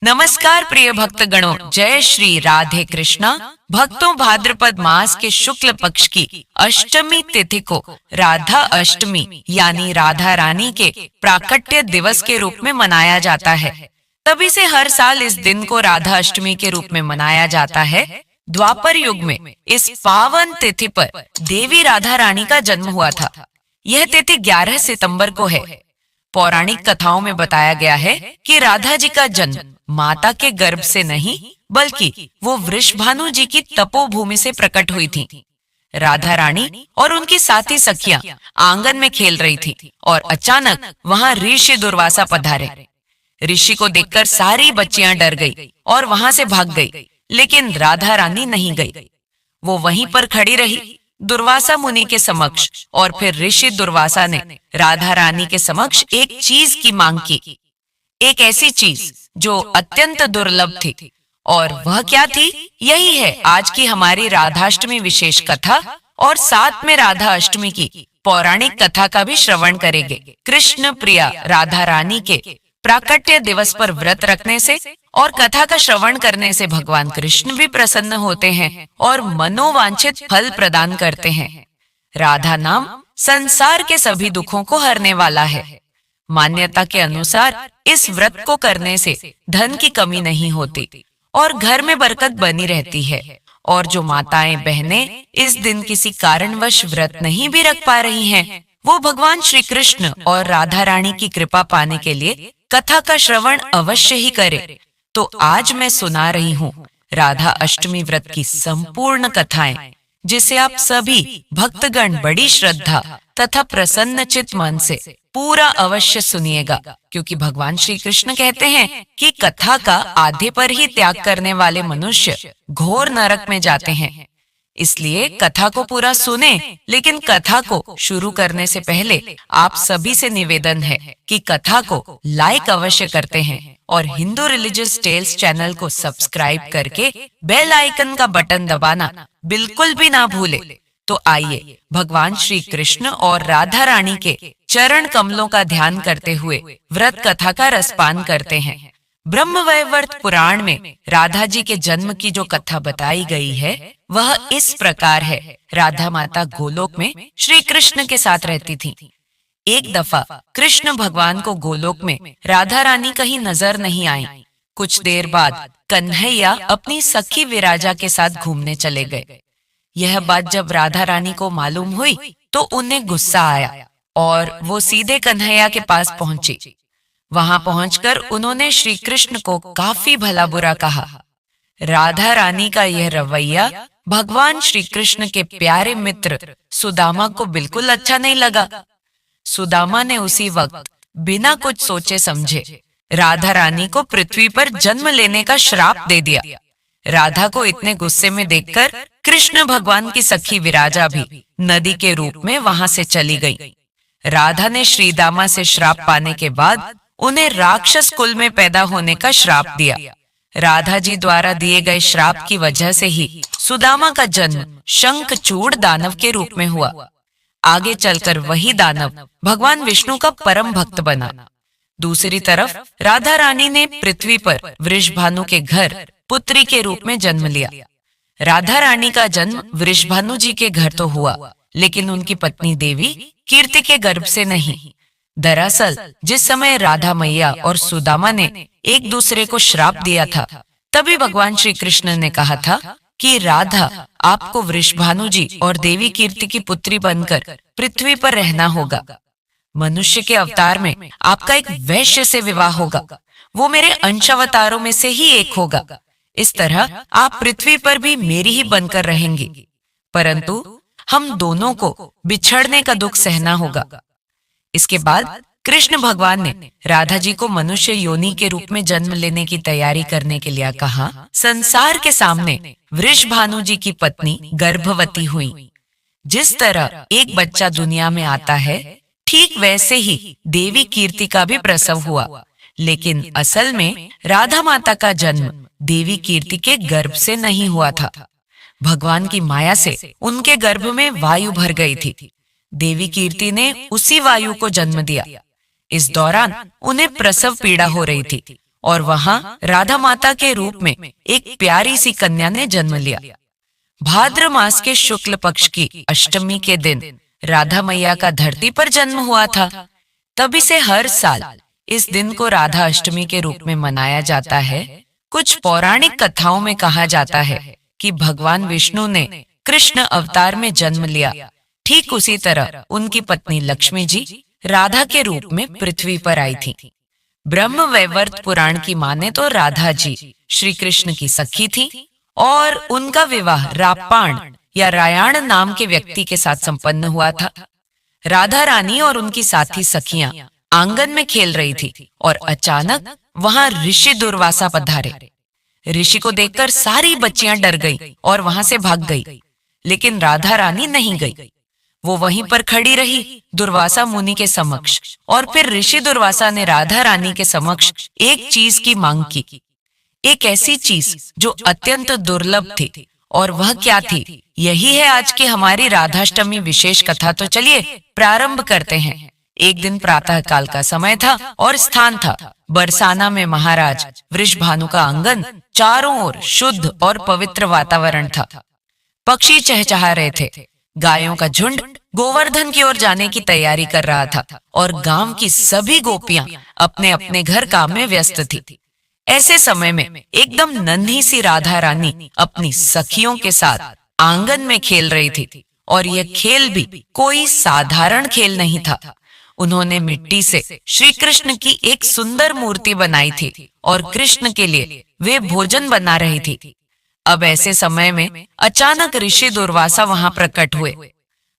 नमस्कार प्रिय भक्तगणों, जय श्री राधे कृष्णा। भक्तों, भाद्रपद मास के शुक्ल पक्ष की अष्टमी तिथि को राधा अष्टमी यानी राधा रानी के प्राकट्य दिवस के रूप में मनाया जाता है। तभी से हर साल इस दिन को राधा अष्टमी के रूप में मनाया जाता है। द्वापर युग में इस पावन तिथि पर देवी राधा रानी का जन्म हुआ था। यह तिथि 11 सितंबर को है। पौराणिक कथाओं में बताया गया है कि राधा जी का जन्म माता के गर्भ से नहीं बल्कि वो वृषभानु जी की तपोभूमि से प्रकट हुई थी। राधा रानी और उनकी साथी सखियां आंगन में खेल रही थी और अचानक वहां ऋषि दुर्वासा पधारे। ऋषि को देखकर सारी बच्चियां डर गई और वहां से भाग गई, लेकिन राधा रानी नहीं गई। वो वहीं पर खड़ी रही दुर्वासा मुनि के समक्ष, और फिर ऋषि दुर्वासा ने राधा रानी के समक्ष एक चीज की मांग की, एक ऐसी चीज जो अत्यंत दुर्लभ थी। और वह क्या थी? यही है आज की हमारी राधाष्टमी विशेष कथा, और साथ में राधा अष्टमी की पौराणिक कथा का भी श्रवण करेंगे। कृष्ण प्रिया राधा रानी के प्राकट्य दिवस पर व्रत रखने से और कथा का श्रवण करने से भगवान कृष्ण भी प्रसन्न होते हैं और मनोवांछित फल प्रदान करते हैं। राधा नाम संसार के सभी दुखों को हरने वाला है। मान्यता के अनुसार इस व्रत को करने से धन की कमी नहीं होती और घर में बरकत बनी रहती है। और जो माताएं बहनें इस दिन किसी कारणवश व्रत नहीं भी रख पा रही हैं, वो भगवान श्री कृष्ण और राधा रानी की कृपा पाने के लिए कथा का श्रवण अवश्य ही करें। तो आज मैं सुना रही हूँ राधा अष्टमी व्रत की संपूर्ण कथाएं, जिसे आप सभी भक्तगण बड़ी श्रद्धा तथा प्रसन्नचित मन से पूरा अवश्य सुनिएगा, क्योंकि भगवान श्री कृष्ण कहते हैं कि कथा का आधे पर ही त्याग करने वाले मनुष्य घोर नरक में जाते हैं। इसलिए कथा को पूरा सुने, लेकिन कथा को शुरू करने से पहले आप सभी से निवेदन है कि कथा को लाइक अवश्य करते हैं और हिंदू रिलीजियस टेल्स चैनल को सब्सक्राइब करके बेल आइकन का बटन दबाना बिल्कुल भी ना भूले। तो आइए भगवान श्री कृष्ण और राधा रानी के चरण कमलों का ध्यान करते हुए व्रत कथा का रसपान करते हैं। ब्रह्मवैवर्त पुराण में राधा जी के जन्म की जो कथा बताई गई है वह इस प्रकार है। राधा माता गोलोक में श्री कृष्ण के साथ रहती थी। एक दफा कृष्ण भगवान को गोलोक में राधा रानी कहीं नजर नहीं आई। कुछ देर बाद कन्हैया अपनी सखी विराजा के साथ घूमने चले गए। यह बात जब राधा रानी को मालूम हुई तो उन्हें गुस्सा आया और वो सीधे कन्हैया के पास पहुंची। वहां पहुंचकर उन्होंने श्री कृष्ण को काफी भला बुरा कहा। राधा रानी का यह रवैया भगवान श्री कृष्ण के प्यारे मित्र सुदामा को बिल्कुल अच्छा नहीं लगा। सुदामा ने उसी वक्त बिना कुछ सोचे समझे राधा रानी को पृथ्वी पर जन्म लेने का श्राप दे दिया। राधा को इतने गुस्से में देखकर कृष्ण भगवान की सखी विराजा भी नदी के रूप में वहां से चली गई। राधा ने श्रीदामा से श्राप पाने के बाद उन्हें राक्षस कुल में पैदा होने का श्राप दिया। राधा जी द्वारा दिए गए श्राप की वजह से ही सुदामा का जन्म शंखचूड़ दानव के रूप में हुआ। आगे चलकर वही दानव भगवान विष्णु का परम भक्त बना। दूसरी तरफ राधा रानी ने पृथ्वी पर वृषभानु के घर पुत्री के रूप में जन्म लिया। राधा रानी का जन्म वृषभानु जी के घर तो हुआ, लेकिन उनकी पत्नी देवी कीर्ति के गर्भ से नहीं। दरअसल जिस समय राधा मैया और सुदामा ने एक दूसरे को श्राप दिया था, तभी भगवान श्री कृष्ण ने कहा था कि राधा, आपको वृषभानु जी और देवी कीर्ति की पुत्री बनकर पृथ्वी पर रहना होगा। मनुष्य के अवतार में आपका एक वैश्य से विवाह होगा, वो मेरे अंशावतारों में से ही एक होगा। इस तरह आप पृथ्वी पर भी मेरी ही बनकर रहेंगी, परंतु हम दोनों को बिछड़ने का दुख सहना होगा। इसके बाद कृष्ण भगवान ने राधा जी को मनुष्य योनि के रूप में जन्म लेने की तैयारी करने के लिए कहा। संसार के सामने वृषभानु जी की पत्नी गर्भवती हुई। जिस तरह एक बच्चा दुनिया में आता है, ठीक वैसे ही देवी कीर्ति का भी प्रसव हुआ। लेकिन असल में राधा माता का जन्म देवी कीर्ति के गर्भ से नहीं हुआ था। भगवान की माया से उनके गर्भ में वायु भर गई थी। देवी कीर्ति ने उसी वायु को जन्म दिया। इस दौरान उन्हें प्रसव पीड़ा हो रही थी और वहां राधा माता के रूप में एक प्यारी सी कन्या ने जन्म लिया। भाद्र मास के शुक्ल पक्ष की अष्टमी के दिन राधा मैया का धरती पर जन्म हुआ था। तभी से हर साल इस दिन को राधा अष्टमी के रूप में मनाया जाता है। कुछ पौराणिक कथाओं में कहा जाता है कि भगवान विष्णु ने कृष्ण अवतार में जन्म लिया, ठीक उसी तरह उनकी पत्नी लक्ष्मी जी राधा के रूप में पृथ्वी पर आई थी। ब्रह्म वैवर्त पुराण की माने तो राधा जी श्री कृष्ण की सखी थी और उनका विवाह रापाण या रायाण नाम के व्यक्ति के साथ संपन्न हुआ था। राधा रानी और उनकी साथी सखियां आंगन में खेल रही थी और अचानक वहां ऋषि दुर्वासा पधारे। ऋषि को देखकर सारी बच्चियां डर गईं और वहां से भाग गई, लेकिन राधा रानी नहीं गई। वो वहीं पर खड़ी रही दुर्वासा मुनि के समक्ष, और फिर ऋषि दुर्वासा ने राधा रानी के समक्ष एक चीज की मांग की, एक ऐसी चीज जो अत्यंत दुर्लभ थी। और वह क्या थी, यही है आज की हमारी राधाष्टमी विशेष कथा। तो चलिए प्रारंभ करते हैं। एक दिन प्रातः काल का समय था और स्थान था बरसाना में महाराज वृषभानु का आंगन। चारों ओर शुद्ध और पवित्र वातावरण था। पक्षी चहचहा रहे थे। गायों का झुंड गोवर्धन की ओर जाने की तैयारी कर रहा था और गांव की सभी गोपियां अपने अपने घर काम में व्यस्त थी। ऐसे समय में एकदम नन्ही सी राधा रानी अपनी सखियों के साथ आंगन में खेल रही थी, और यह खेल भी कोई साधारण खेल नहीं था। उन्होंने मिट्टी से श्री कृष्ण की एक सुंदर मूर्ति बनाई थी और कृष्ण के लिए वे भोजन बना रही थी। अब ऐसे समय में अचानक ऋषि दुर्वासा वहां प्रकट हुए।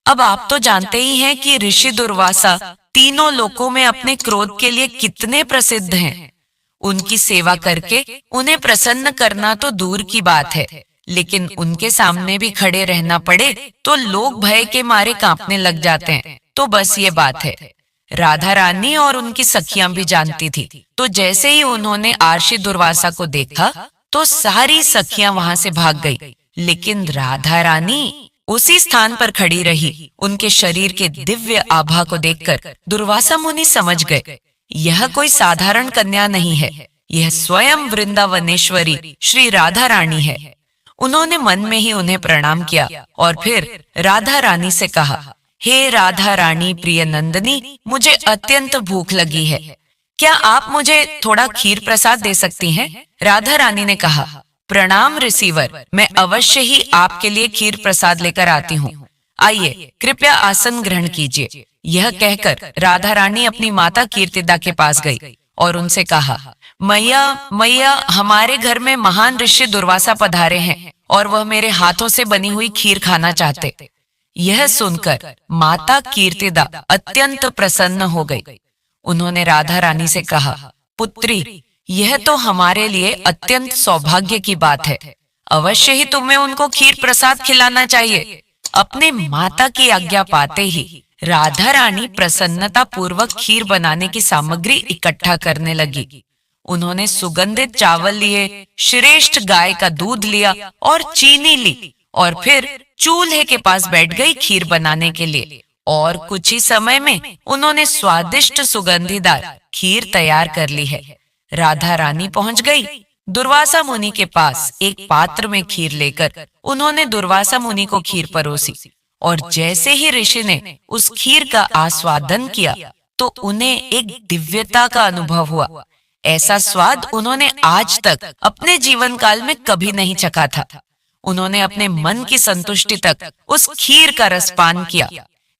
अब आप तो जानते ही हैं कि ऋषि दुर्वासा तीनों लोकों में अपने क्रोध के लिए कितने प्रसिद्ध हैं। उनकी सेवा करके उन्हें प्रसन्न करना तो दूर की बात है, लेकिन उनके सामने भी खड़े रहना पड़े तो लोग भय के मारे कांपने लग जाते हैं। तो बस ये बात है। राधा रानी और उनकी सखियां भी जानती थी। तो जैसे ही उन्होंने आर्षि दुर्वासा को देखा तो सारी सखियां वहां से भाग गई, लेकिन राधा रानी उसी स्थान पर खड़ी रही। उनके शरीर के दिव्य आभा को देखकर दुर्वासा मुनि समझ गए, यह कोई साधारण कन्या नहीं है, यह स्वयं वृंदावनेश्वरी श्री राधा रानी है। उन्होंने मन में ही उन्हें प्रणाम किया और फिर राधा रानी से कहा, हे राधा रानी प्रिय नंदनी, मुझे अत्यंत भूख लगी है, क्या आप मुझे थोड़ा खीर प्रसाद दे सकती हैं? राधा रानी ने कहा, प्रणाम रिसीवर, मैं अवश्य ही आपके लिए खीर प्रसाद लेकर आती हूँ। आइए कृपया आसन ग्रहण कीजिए। यह कहकर राधा रानी अपनी माता कीर्तिदा के पास गई और उनसे कहा, मैया मैया, हमारे घर में महान ऋषि दुर्वासा पधारे हैं और वह मेरे हाथों से बनी हुई खीर खाना चाहते। यह सुनकर माता कीर्तिदा अत्यंत प्रसन्न हो गई। उन्होंने राधा रानी से कहा, पुत्री, यह तो हमारे लिए अत्यंत सौभाग्य की बात है, अवश्य ही तुम्हें उनको खीर प्रसाद खिलाना चाहिए। अपने माता की आज्ञा पाते ही राधा रानी प्रसन्नता पूर्वक खीर बनाने की सामग्री इकट्ठा करने लगी। उन्होंने सुगंधित चावल लिए, श्रेष्ठ गाय का दूध लिया और चीनी ली, और फिर चूल्हे के पास बैठ गई खीर बनाने के लिए। और कुछ ही समय में उन्होंने स्वादिष्ट सुगंधीदार खीर तैयार कर ली है। राधा रानी पहुंच गई दुर्वासा मुनि के पास। एक पात्र में खीर लेकर उन्होंने दुर्वासा मुनि को खीर परोसी, और जैसे ही ऋषि ने उस खीर का आस्वादन किया तो उन्हें एक दिव्यता का अनुभव हुआ। ऐसा स्वाद उन्होंने आज तक अपने जीवन काल में कभी नहीं चखा था। उन्होंने अपने मन की संतुष्टि तक उस खीर का रसपान किया।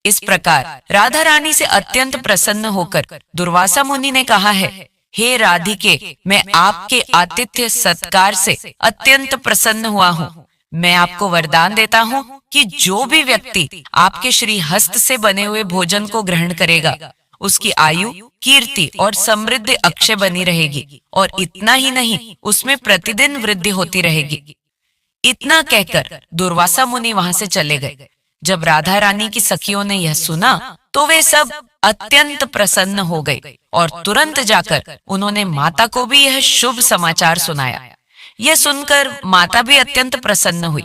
इस प्रकार राधा रानी से अत्यंत प्रसन्न होकर दुर्वासा मुनि ने कहा है, हे राधिके, मैं आपके आतिथ्य सत्कार से अत्यंत प्रसन्न हुआ हूँ। मैं आपको वरदान देता हूँ कि जो भी व्यक्ति आपके श्री हस्त से बने हुए भोजन को ग्रहण करेगा, उसकी आयु, कीर्ति और समृद्धि अक्षय बनी रहेगी, और इतना ही नहीं, उसमें प्रतिदिन वृद्धि होती रहेगी। इतना कहकर दुर्वासा मुनि वहां से चले गए। जब राधा रानी की सखियों ने यह सुना तो वे सब अत्यंत प्रसन्न हो गए और तुरंत जाकर उन्होंने माता को भी यह शुभ समाचार सुनाया। यह सुनकर माता भी अत्यंत प्रसन्न हुई।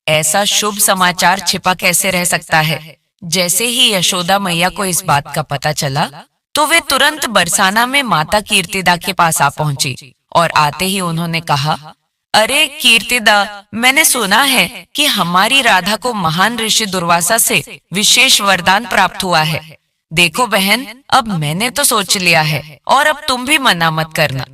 ऐसा शुभ समाचार छिपा कैसे रह सकता है? जैसे ही यशोदा मैया को इस बात का पता चला तो वे तुरंत बरसाना में माता कीर्तिदा के पास आ पहुंची और आते ही उन्होंने कहा, अरे कीर्तिदा, मैंने सुना है कि हमारी राधा को महान ऋषि दुर्वासा से विशेष वरदान प्राप्त हुआ है। देखो बहन, अब मैंने तो सोच लिया है और अब तुम भी मना मत करना।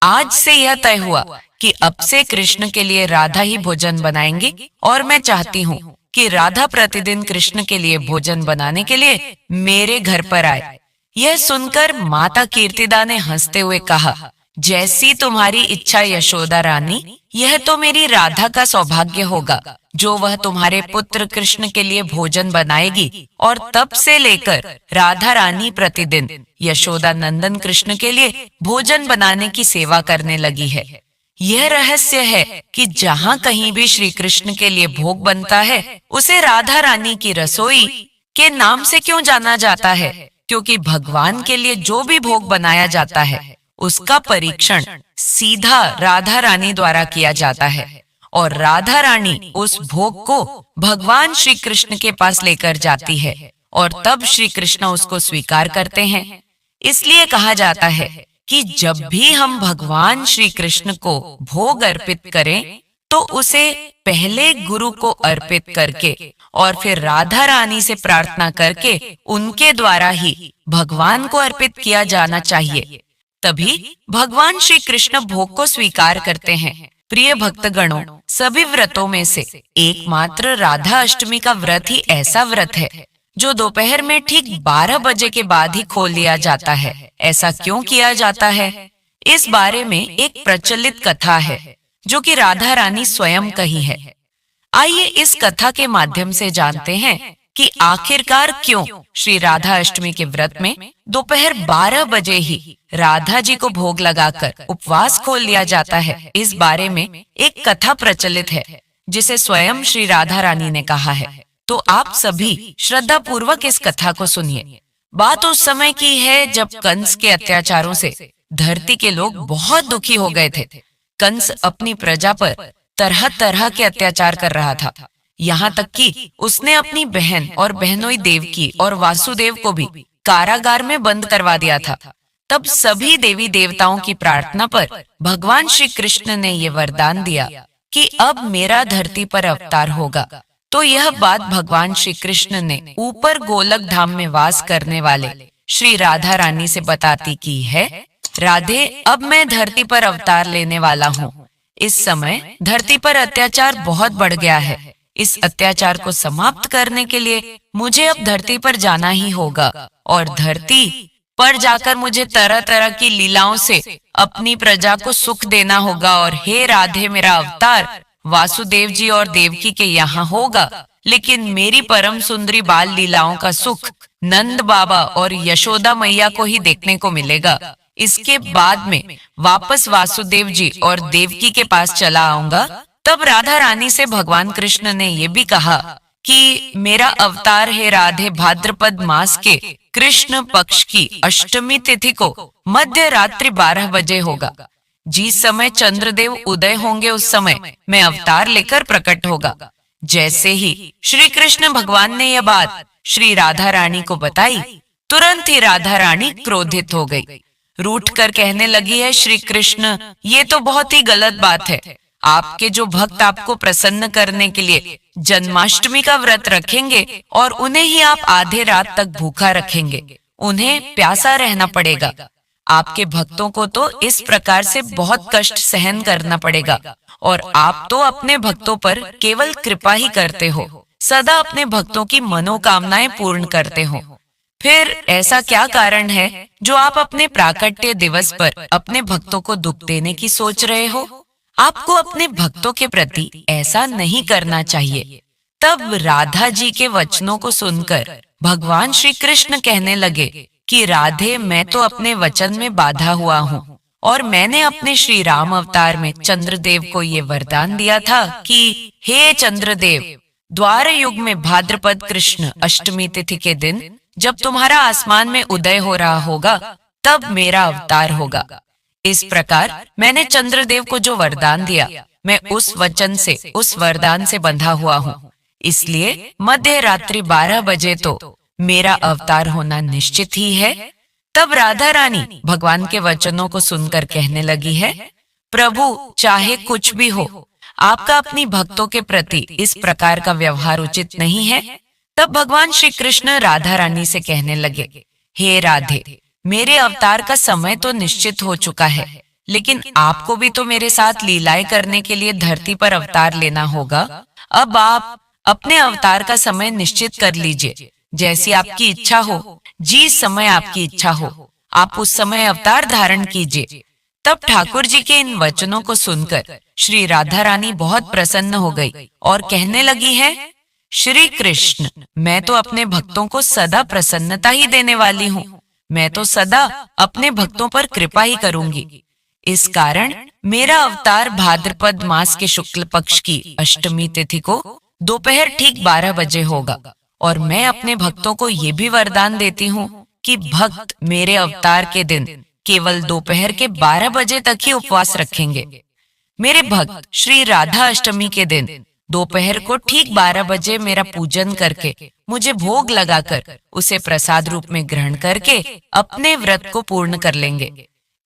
आज से यह तय हुआ कि अब से कृष्ण के लिए राधा ही भोजन बनाएंगी और मैं चाहती हूँ कि राधा प्रतिदिन कृष्ण के लिए भोजन बनाने के लिए मेरे घर पर आए। यह सुनकर माता कीर्तिदा ने हंसते हुए कहा, जैसी तुम्हारी इच्छा यशोदा रानी, यह तो मेरी राधा का सौभाग्य होगा जो वह तुम्हारे पुत्र कृष्ण के लिए भोजन बनाएगी। और तब से लेकर राधा रानी प्रतिदिन यशोदा नंदन कृष्ण के लिए भोजन बनाने की सेवा करने लगी है। यह रहस्य है कि जहाँ कहीं भी श्री कृष्ण के लिए भोग बनता है उसे राधा रानी की रसोई के नाम से क्यों जाना जाता है, क्योंकि भगवान के लिए जो भी भोग बनाया जाता है उसका परीक्षण सीधा राधा रानी द्वारा किया जाता है और राधा रानी उस भोग को भगवान श्री कृष्ण के पास लेकर जाती है और तब श्री कृष्ण उसको स्वीकार करते हैं। इसलिए कहा जाता है कि जब भी हम भगवान श्री कृष्ण को भोग अर्पित करें तो उसे पहले गुरु को अर्पित करके और फिर राधा रानी से प्रार्थना करके उनके द्वारा ही भगवान को अर्पित किया जाना चाहिए। तभी भगवान श्री कृष्ण भोग को स्वीकार करते हैं। प्रिय भक्तगणों, सभी व्रतों में से एकमात्र राधा अष्टमी का व्रत ही ऐसा व्रत है जो दोपहर में ठीक 12 बजे के बाद ही खोल लिया जाता है। ऐसा क्यों किया जाता है, इस बारे में एक प्रचलित कथा है जो कि राधा रानी स्वयं कही है। आइए इस कथा के माध्यम से जानते हैं कि आखिरकार क्यों श्री राधा अष्टमी के व्रत में दोपहर 12 बजे ही राधा जी को भोग लगाकर उपवास खोल लिया जाता है। इस बारे में एक कथा प्रचलित है जिसे स्वयं श्री राधा रानी ने कहा है। तो आप सभी श्रद्धा पूर्वक इस कथा को सुनिए। बात उस समय की है जब कंस के अत्याचारों से धरती के लोग बहुत दुखी हो गए थे। कंस अपनी प्रजा पर तरह तरह के अत्याचार कर रहा था, यहाँ तक कि उसने अपनी बहन और बहनोई देवकी और वासुदेव को भी कारागार में बंद करवा दिया था। तब सभी देवी देवताओं की प्रार्थना पर भगवान श्री कृष्ण ने ये वरदान दिया कि अब मेरा धरती पर अवतार होगा। तो यह बात भगवान श्री कृष्ण ने ऊपर गोलक धाम में वास करने वाले श्री राधा रानी से बताती की है, राधे, अब मैं धरती पर अवतार लेने वाला हूँ। इस समय धरती पर अत्याचार बहुत बढ़ गया है। इस अत्याचार को समाप्त करने के लिए मुझे अब धरती पर जाना ही होगा और धरती पर जाकर मुझे तरह तरह की लीलाओं से अपनी प्रजा को सुख देना होगा। और हे राधे, मेरा अवतार वासुदेव जी और देवकी के यहाँ होगा, लेकिन मेरी परम सुंदरी बाल लीलाओं का सुख नंद बाबा और यशोदा मैया को ही देखने को मिलेगा। इसके बाद में वापस वासुदेव जी और देवकी के पास चला आऊंगा। तब राधा रानी से भगवान कृष्ण ने ये भी कहा कि मेरा अवतार है राधे भाद्रपद मास के कृष्ण पक्ष की अष्टमी तिथि को मध्य रात्रि 12 बजे होगा। जिस समय चंद्रदेव उदय होंगे उस समय मैं अवतार लेकर प्रकट होगा। जैसे ही श्री कृष्ण भगवान ने यह बात श्री राधा रानी को बताई, तुरंत ही राधा रानी क्रोधित हो गई। रूठ कर कहने लगी है, श्री कृष्ण, ये तो बहुत ही गलत बात है। आपके जो भक्त आपको प्रसन्न करने के लिए जन्माष्टमी का व्रत रखेंगे और उन्हें ही आप आधे रात तक भूखा रखेंगे, उन्हें प्यासा रहना पड़ेगा। आपके भक्तों को तो इस प्रकार से बहुत कष्ट सहन करना पड़ेगा और आप तो अपने भक्तों पर केवल कृपा ही करते हो, सदा अपने भक्तों की मनोकामनाएं पूर्ण करते हो। फिर ऐसा क्या कारण है जो आप अपने प्राकट्य दिवस पर अपने भक्तों को दुख देने की सोच रहे हो? आपको अपने भक्तों के प्रति ऐसा नहीं करना चाहिए। तब राधा जी के वचनों को सुनकर भगवान श्री कृष्ण कहने लगे कि राधे, मैं तो अपने वचन में बाधा हुआ हूँ और मैंने अपने श्री राम अवतार में चंद्रदेव को ये वरदान दिया था कि हे चंद्रदेव, द्वार युग में भाद्रपद कृष्ण अष्टमी तिथि के दिन जब तुम्हारा आसमान में उदय हो रहा होगा तब मेरा अवतार होगा। इस प्रकार मैंने चंद्रदेव को जो वरदान दिया, मैं उस वचन से, उस वरदान से बंधा हुआ हूँ। इसलिए मध्य रात्रि 12 बजे तो मेरा अवतार होना निश्चित ही है। तब राधा रानी भगवान के वचनों को सुनकर कहने लगी है, प्रभु चाहे कुछ भी हो, आपका अपनी भक्तों के प्रति इस प्रकार का व्यवहार उचित नहीं है। तब भगवान श्री कृष्ण राधा रानी से कहने लगे, हे राधे, मेरे अवतार का समय तो निश्चित हो चुका है, लेकिन आपको भी तो मेरे साथ लीलाएं करने के लिए धरती पर अवतार लेना होगा। अब आप अपने अवतार का समय निश्चित कर लीजिए, जैसी आपकी इच्छा हो, जिस समय आपकी इच्छा हो, आप उस समय अवतार धारण कीजिए। तब ठाकुर जी के इन वचनों को सुनकर श्री राधा रानी बहुत प्रसन्न हो गई और कहने लगी है, श्री कृष्ण, मैं तो अपने भक्तों को सदा प्रसन्नता ही देने वाली हूँ। मैं तो सदा अपने भक्तों पर कृपा ही करूंगी। इस कारण मेरा अवतार भाद्रपद मास के शुक्ल पक्ष की अष्टमी तिथि को दोपहर ठीक 12 बजे होगा। और मैं अपने भक्तों को ये भी वरदान देती हूँ कि भक्त मेरे अवतार के दिन केवल दोपहर के 12 बजे तक ही उपवास रखेंगे। मेरे भक्त श्री राधा अष्टमी के दिन दोपहर को ठीक 12 बजे मेरा पूजन करके मुझे भोग लगाकर उसे प्रसाद रूप में ग्रहण करके अपने व्रत को पूर्ण कर लेंगे।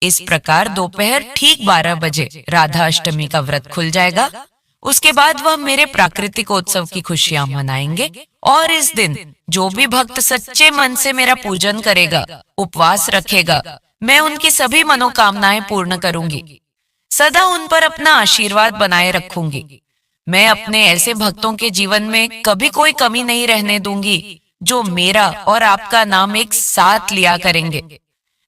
इस प्रकार दोपहर ठीक 12 बजे राधा अष्टमी का व्रत खुल जाएगा। उसके बाद वह मेरे प्राकृतिक उत्सव की खुशियां मनाएंगे। और इस दिन जो भी भक्त सच्चे मन से मेरा पूजन करेगा, उपवास रखेगा, मैं उनकी सभी मनोकामनाएं पूर्ण करूंगी, सदा उन पर अपना आशीर्वाद बनाए रखूंगी। मैं अपने ऐसे भक्तों के जीवन में कभी कोई कमी नहीं रहने दूंगी जो मेरा और आपका नाम एक साथ लिया करेंगे,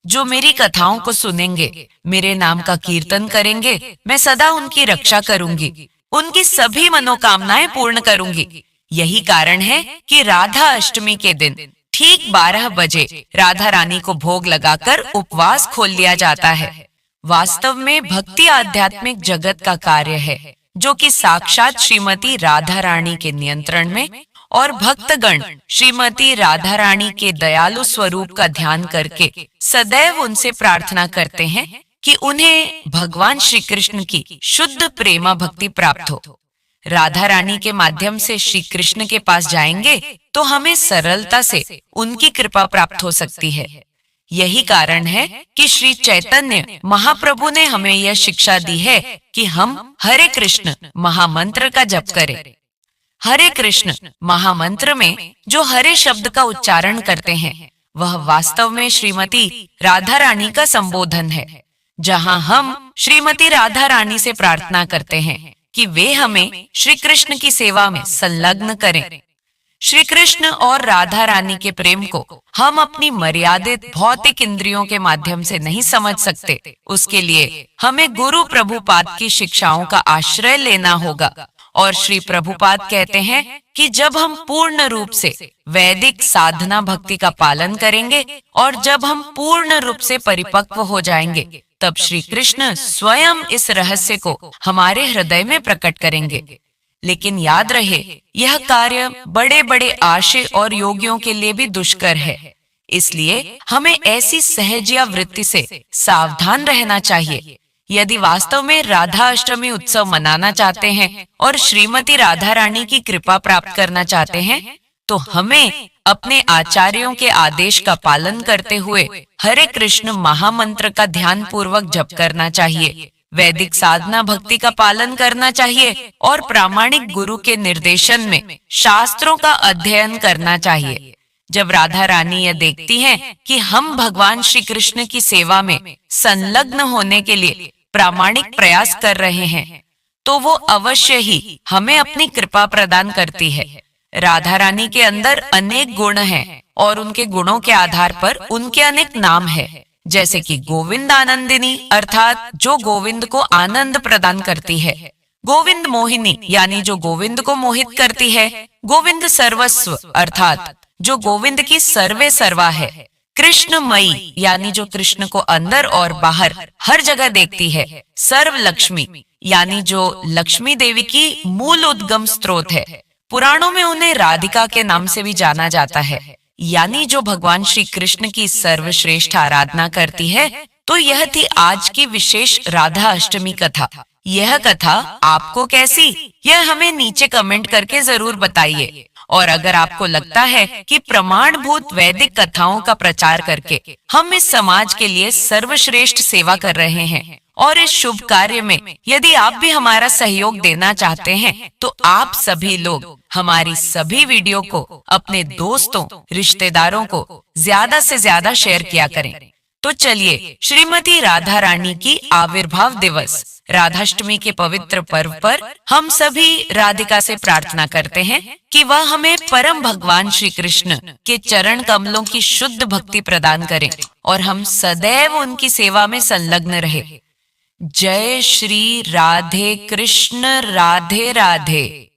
जो मेरी कथाओं को सुनेंगे, मेरे नाम का कीर्तन करेंगे। मैं सदा उनकी रक्षा करूंगी, उनकी सभी मनोकामनाएं पूर्ण करूंगी। यही कारण है कि राधा अष्टमी के दिन ठीक 12 बजे राधा रानी को भोग लगाकर उपवास खोल लिया जाता है। वास्तव में भक्ति आध्यात्मिक जगत का कार्य है, जो कि साक्षात श्रीमती राधा रानी के नियंत्रण में, और भक्तगण श्रीमती राधा रानी के दयालु स्वरूप का ध्यान करके सदैव उनसे प्रार्थना करते हैं कि उन्हें भगवान श्री कृष्ण की शुद्ध प्रेमा भक्ति प्राप्त हो। राधा रानी के माध्यम से श्री कृष्ण के पास जाएंगे तो हमें सरलता से उनकी कृपा प्राप्त हो सकती है। यही कारण है कि श्री चैतन्य महाप्रभु ने हमें यह शिक्षा दी है कि हम हरे कृष्ण महामंत्र का जप करें। हरे कृष्ण महामंत्र में जो हरे शब्द का उच्चारण करते हैं, वह वास्तव में श्रीमती राधा रानी का संबोधन है, जहां हम श्रीमती राधा रानी से प्रार्थना करते हैं कि वे हमें श्री कृष्ण की सेवा में संलग्न करें। श्री कृष्ण और राधा रानी के प्रेम को हम अपनी मर्यादित भौतिक इंद्रियों के माध्यम से नहीं समझ सकते। उसके लिए हमें गुरु प्रभुपाद की शिक्षाओं का आश्रय लेना होगा। और श्री प्रभुपाद कहते हैं कि जब हम पूर्ण रूप से वैदिक साधना भक्ति का पालन करेंगे और जब हम पूर्ण रूप से परिपक्व हो जाएंगे, तब श्री कृष्ण स्वयं इस रहस्य को हमारे हृदय में प्रकट करेंगे। लेकिन याद रहे, यह कार्य बड़े बड़े आशे और योगियों के लिए भी दुष्कर है। इसलिए हमें ऐसी सहजिया वृत्ति से सावधान रहना चाहिए। यदि वास्तव में राधा अष्टमी उत्सव मनाना चाहते हैं और श्रीमती राधा रानी की कृपा प्राप्त करना चाहते हैं, तो हमें अपने आचार्यों के आदेश का पालन करते हुए हरे कृष्ण महामंत्र का ध्यान पूर्वक जप करना चाहिए, वैदिक साधना भक्ति का पालन करना चाहिए और प्रामाणिक गुरु के निर्देशन में शास्त्रों का अध्ययन करना चाहिए। जब राधा रानी यह देखती हैं कि हम भगवान श्री कृष्ण की सेवा में संलग्न होने के लिए प्रामाणिक प्रयास कर रहे हैं, तो वो अवश्य ही हमें अपनी कृपा प्रदान करती है। राधा रानी के अंदर अनेक गुण हैं और उनके गुणों के आधार पर उनके अनेक नाम है, जैसे कि गोविंद आनंदिनी अर्थात जो गोविंद को आनंद प्रदान करती है, गोविंद मोहिनी यानी जो गोविंद को मोहित करती है, गोविंद सर्वस्व अर्थात जो गोविंद की सर्वे सर्वा है, कृष्णमयी यानी जो कृष्ण को अंदर और बाहर हर जगह देखती है, सर्व लक्ष्मी यानी जो लक्ष्मी देवी की मूल उद्गम स्रोत है, पुराणों में उन्हें राधिका के नाम से भी जाना जाता है, यानी जो भगवान श्री कृष्ण की सर्वश्रेष्ठ आराधना करती है। तो यह थी आज की विशेष राधा अष्टमी कथा। यह कथा आपको कैसी, यह हमें नीचे कमेंट करके जरूर बताइए। और अगर आपको लगता है कि प्रमाणभूत वैदिक कथाओं का प्रचार करके हम इस समाज के लिए सर्वश्रेष्ठ सेवा कर रहे हैं और इस शुभ कार्य में यदि आप भी हमारा सहयोग देना चाहते हैं तो आप सभी लोग हमारी सभी वीडियो को अपने दोस्तों, रिश्तेदारों को ज्यादा से ज्यादा शेयर किया करें। तो चलिए श्रीमती राधा रानी की आविर्भाव दिवस राधाष्टमी के पवित्र पर्व पर हम सभी राधिका से प्रार्थना करते हैं कि वह हमें परम भगवान श्री कृष्ण के चरण कमलों की शुद्ध भक्ति प्रदान करें और हम सदैव उनकी सेवा में संलग्न रहे। जय श्री राधे कृष्ण, राधे राधे।